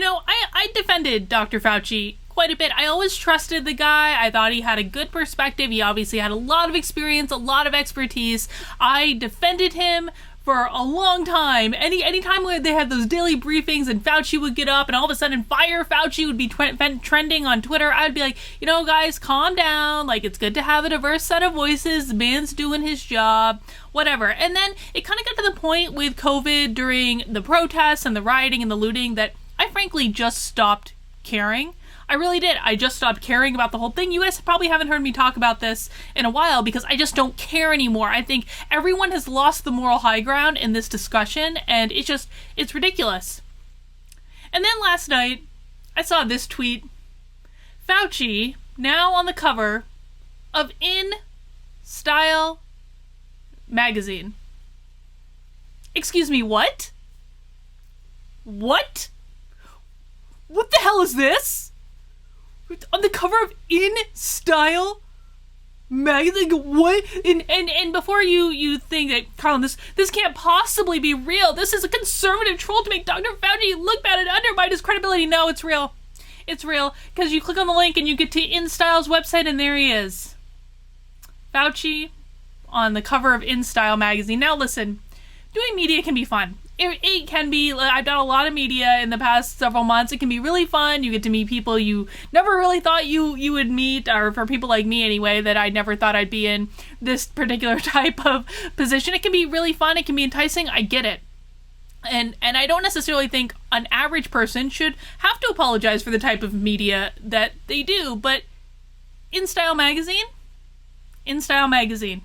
I defended Dr. Fauci quite a bit. I always trusted the guy. I thought he had a good perspective. He obviously had a lot of experience, a lot of expertise. I defended him for a long time. Anytime where they had those daily briefings and Fauci would get up and all of a sudden Fire Fauci would be trending on Twitter, I'd be like, guys, calm down. Like, it's good to have a diverse set of voices. The man's doing his job, whatever. And then it kind of got to the point with COVID during the protests and the rioting and the looting that I frankly just stopped caring. I really did. I just stopped caring about the whole thing. You guys probably haven't heard me talk about this in a while because I just don't care anymore. I think everyone has lost the moral high ground in this discussion, and it's ridiculous. And then last night, I saw this tweet. Fauci, now on the cover of InStyle Magazine. Excuse me, what? What? What the hell is this? On the cover of InStyle Magazine? What? And before you think that, Colin, this can't possibly be real. This is a conservative troll to make Dr. Fauci look bad and undermine his credibility. No, it's real. It's real. Because you click on the link and you get to InStyle's website and there he is. Fauci on the cover of InStyle Magazine. Now listen, doing media can be fun. It can be. I've done a lot of media in the past several months. It can be really fun. You get to meet people you never really thought you would meet, or for people like me anyway, that I never thought I'd be in this particular type of position. It can be really fun. It can be enticing. I get it. And I don't necessarily think an average person should have to apologize for the type of media that they do. But InStyle Magazine? InStyle Magazine.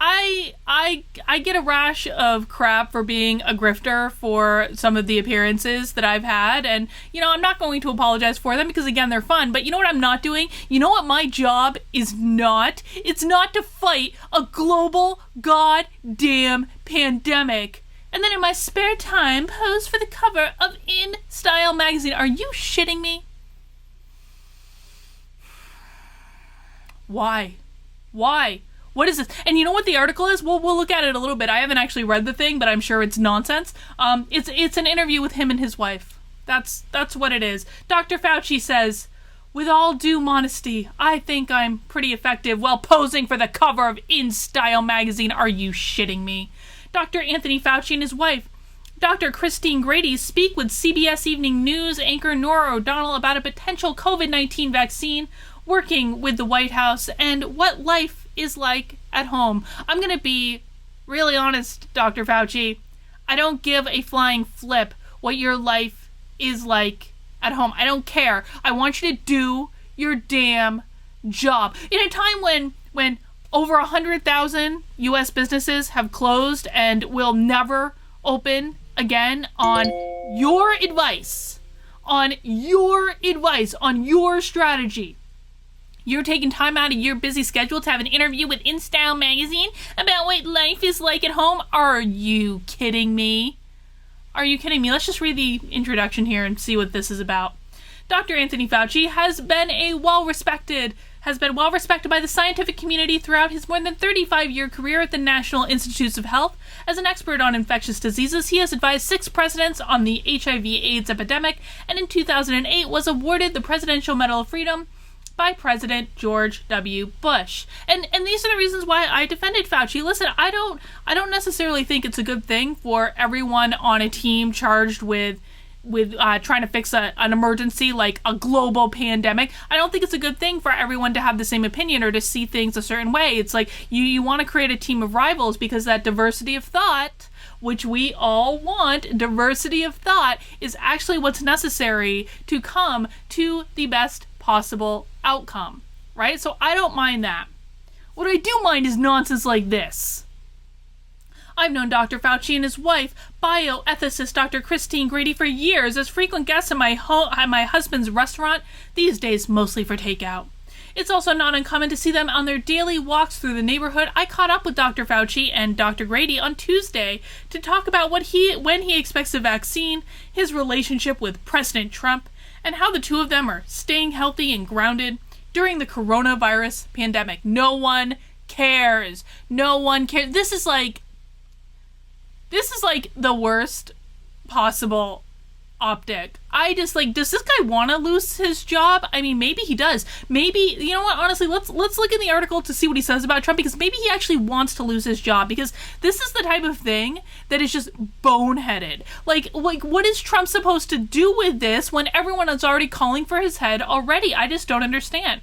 I get a rash of crap for being a grifter for some of the appearances that I've had, and, I'm not going to apologize for them because, again, they're fun, but you know what I'm not doing? You know what my job is not? It's not to fight a global goddamn pandemic, and then in my spare time pose for the cover of InStyle Magazine. Are you shitting me? Why? What is this? And you know what the article is? We'll look at it a little bit. I haven't actually read the thing, but I'm sure it's nonsense. It's an interview with him and his wife. That's what it is. Dr. Fauci says, with all due modesty, I think I'm pretty effective while posing for the cover of InStyle Magazine. Are you shitting me? Dr. Anthony Fauci and his wife, Dr. Christine Grady, speak with CBS Evening News anchor Norah O'Donnell about a potential COVID-19 vaccine, working with the White House, and what life is like at home. I'm going to be really honest, Dr. Fauci. I don't give a flying flip what your life is like at home. I don't care. I want you to do your damn job. In a time when over 100,000 U.S. businesses have closed and will never open again, on your advice, on your strategy, you're taking time out of your busy schedule to have an interview with InStyle Magazine about what life is like at home? Are you kidding me? Are you kidding me? Let's just read the introduction here and see what this is about. Dr. Anthony Fauci has been well respected by the scientific community throughout his more than 35-year career at the National Institutes of Health. As an expert on infectious diseases, he has advised 6 presidents on the HIV/AIDS epidemic, and in 2008 was awarded the Presidential Medal of Freedom by President George W. Bush. And these are the reasons why I defended Fauci. Listen, I don't necessarily think it's a good thing for everyone on a team charged with trying to fix an emergency like a global pandemic. I don't think it's a good thing for everyone to have the same opinion or to see things a certain way. It's like you want to create a team of rivals because that diversity of thought, which we all want, diversity of thought is actually what's necessary to come to the best possible outcome, right? So I don't mind that. What I do mind is nonsense like this. I've known Dr. Fauci and his wife, bioethicist Dr. Christine Grady, for years as frequent guests at my husband's restaurant, these days mostly for takeout. It's also not uncommon to see them on their daily walks through the neighborhood. I caught up with Dr. Fauci and Dr. Grady on Tuesday to talk about when he expects a vaccine, his relationship with President Trump, and how the two of them are staying healthy and grounded during the coronavirus pandemic. No one cares. No one cares. This is like the worst possible optic. I just like, does this guy want to lose his job? I mean, maybe he does. Maybe, you know what, honestly, let's look in the article to see what he says about Trump, because maybe he actually wants to lose his job, because this is the type of thing that is just boneheaded. Like what is Trump supposed to do with this when everyone is already calling for his head already? I just don't understand.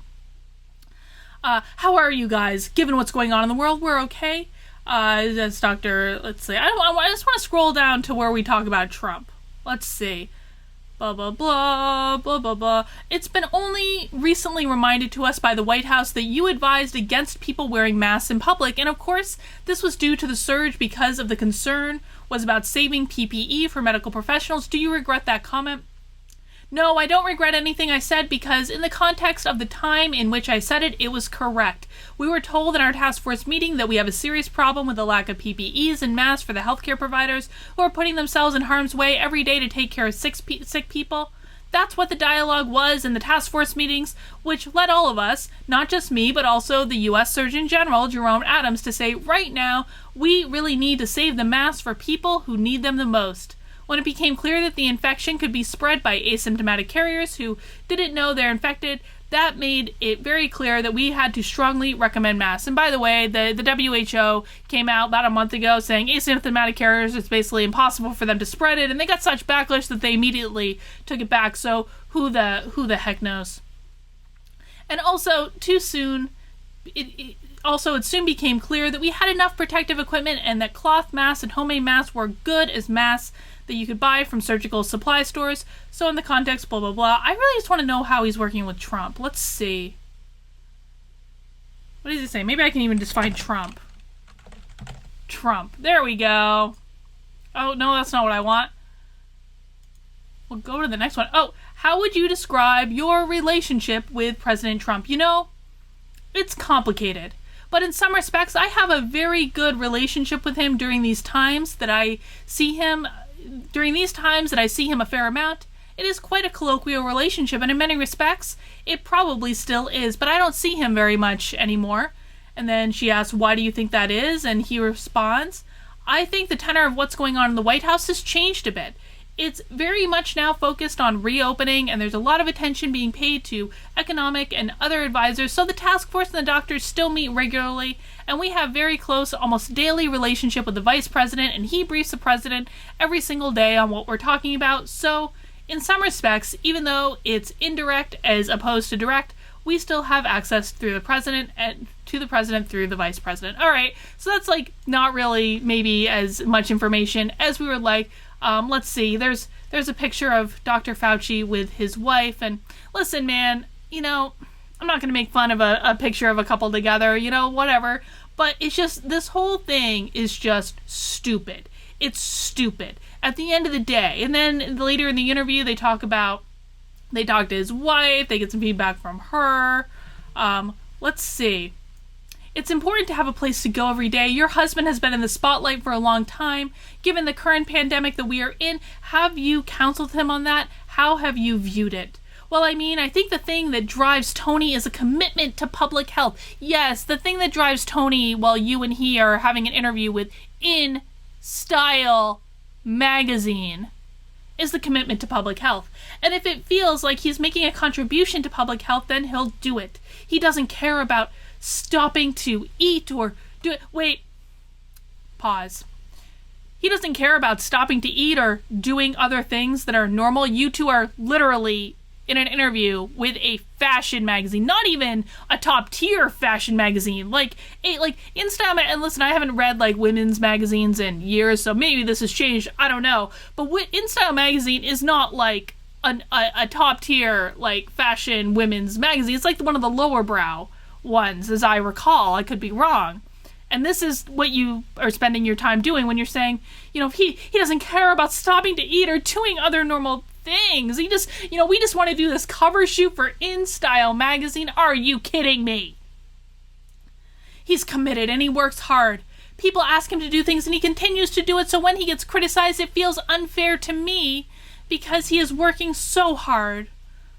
How are you guys? Given what's going on in the world, we're okay. That's Dr. Let's see. I just want to scroll down to where we talk about Trump. Let's see. Blah, blah, blah, blah, blah, blah. It's been only recently reminded to us by the White House that you advised against people wearing masks in public. And of course, this was due to the surge because of the concern was about saving PPE for medical professionals. Do you regret that comment? No, I don't regret anything I said, because in the context of the time in which I said it, it was correct. We were told in our task force meeting that we have a serious problem with the lack of PPEs and masks for the healthcare providers who are putting themselves in harm's way every day to take care of sick people. That's what the dialogue was in the task force meetings, which led all of us, not just me, but also the U.S. Surgeon General, Jerome Adams, to say, right now, we really need to save the masks for people who need them the most. When it became clear that the infection could be spread by asymptomatic carriers who didn't know they're infected, that made it very clear that we had to strongly recommend masks. And by the way, the WHO came out about a month ago saying asymptomatic carriers, it's basically impossible for them to spread it, and they got such backlash that they immediately took it back. So who the heck knows? And also, too soon, it soon became clear that we had enough protective equipment and that cloth masks and homemade masks were good as masks that you could buy from surgical supply stores. So in the context, blah, blah, blah. I really just want to know how he's working with Trump. Let's see. What does he say? Maybe I can even just find Trump. Trump. There we go. Oh, no, that's not what I want. We'll go to the next one. Oh, how would you describe your relationship with President Trump? You know, it's complicated. But in some respects, I have a very good relationship with him during these times that I see him a fair amount. It is quite a colloquial relationship, and in many respects, it probably still is, but I don't see him very much anymore. And then she asks, why do you think that is? And he responds, I think the tenor of what's going on in the White House has changed a bit. It's very much now focused on reopening, and there's a lot of attention being paid to economic and other advisors, so the task force and the doctors still meet regularly, and we have very close, almost daily relationship with the vice president, and he briefs the president every single day on what we're talking about. So, in some respects, even though it's indirect as opposed to direct, we still have access through the president and to the president through the vice president. All right, so that's like not really maybe as much information as we would like. Let's see, there's a picture of Dr. Fauci with his wife, and listen, man, you know, I'm not going to make fun of a picture of a couple together, you know, whatever, but it's just, this whole thing is just stupid. It's stupid at the end of the day. And then later in the interview, they talk to his wife, they get some feedback from her. Let's see. It's important to have a place to go every day. Your husband has been in the spotlight for a long time. Given the current pandemic that we are in, have you counseled him on that? How have you viewed it? Well, I mean, I think the thing that drives Tony is a commitment to public health. Yes, the thing that drives Tony while you and he are having an interview with InStyle Magazine is the commitment to public health. And if it feels like he's making a contribution to public health, then he'll do it. He doesn't care about stopping to eat or do it. Wait. Pause. He doesn't care about stopping to eat or doing other things that are normal. You two are literally in an interview with a fashion magazine, not even a top tier fashion magazine, like InStyle. And listen, I haven't read like women's magazines in years, so maybe this has changed. I don't know. But InStyle Magazine is not like a top tier like fashion women's magazine. It's like one of the lower brow ones, as I recall. I could be wrong. And this is what you are spending your time doing when you're saying, you know, he doesn't care about stopping to eat or doing other normal things. He just, you know, we just want to do this cover shoot for InStyle Magazine. Are you kidding me? He's committed and he works hard. People ask him to do things and he continues to do it, so when he gets criticized, it feels unfair to me because he is working so hard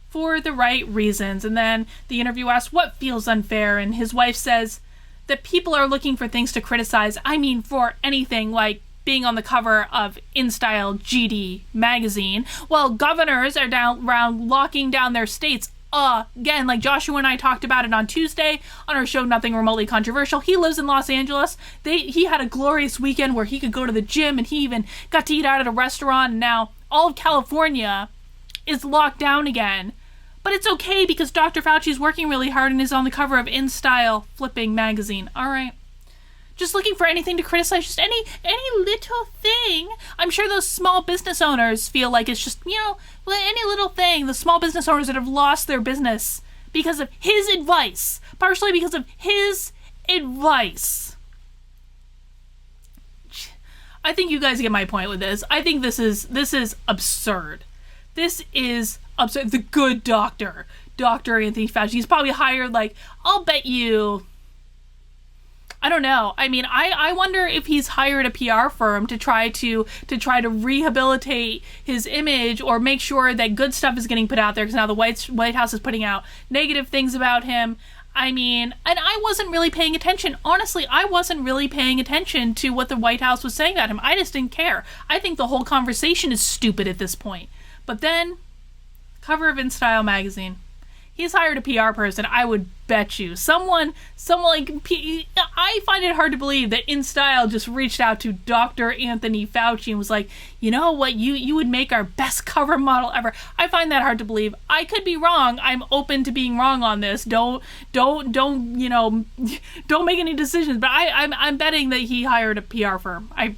for the right reasons. And then the interview asks, what feels unfair? And his wife says that people are looking for things to criticize. I mean, for anything, like being on the cover of InStyle Magazine, while governors are around locking down their states again, like Joshua and I talked about it on Tuesday on our show, Nothing Remotely Controversial. He lives in Los Angeles. He had a glorious weekend where he could go to the gym, and he even got to eat out at a restaurant, and now all of California is locked down again. But it's okay because Dr. Fauci is working really hard and is on the cover of InStyle Magazine. All right. Just looking for anything to criticize, just any little thing. I'm sure those small business owners feel like it's just, any little thing. The small business owners that have lost their business because of his advice. Partially because of his advice. I think you guys get my point with this. I think this is absurd. This is absurd. The good doctor, Dr. Anthony Fauci, he's probably hired, I'll bet you, I don't know. I mean, I wonder if he's hired a PR firm to try to rehabilitate his image or make sure that good stuff is getting put out there, because now the White House is putting out negative things about him. I mean, and I wasn't really paying attention. Honestly, I wasn't really paying attention to what the White House was saying about him. I just didn't care. I think the whole conversation is stupid at this point. But then, cover of InStyle Magazine. He's hired a PR person, I would bet you. Someone I find it hard to believe that InStyle just reached out to Dr. Anthony Fauci and was like, you know what, you would make our best cover model ever. I find that hard to believe. I could be wrong. I'm open to being wrong on this. Don't make any decisions. But I'm betting that he hired a PR firm. And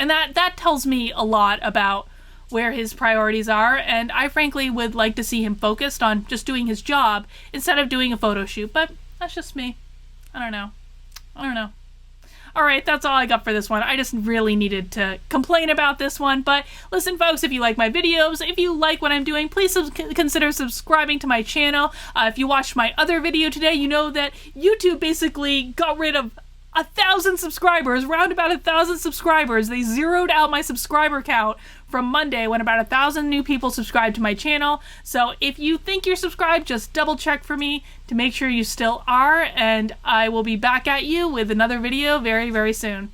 that tells me a lot about where his priorities are, and I frankly would like to see him focused on just doing his job instead of doing a photo shoot, but that's just me. I don't know. Alright, that's all I got for this one. I just really needed to complain about this one, but listen folks, if you like my videos, if you like what I'm doing, please consider subscribing to my channel. If you watched my other video today, you know that YouTube basically got rid of 1,000 subscribers, around about 1,000 subscribers. They zeroed out my subscriber count from Monday when about 1,000 new people subscribed to my channel. So if you think you're subscribed, just double check for me to make sure you still are, and I will be back at you with another video very, very soon.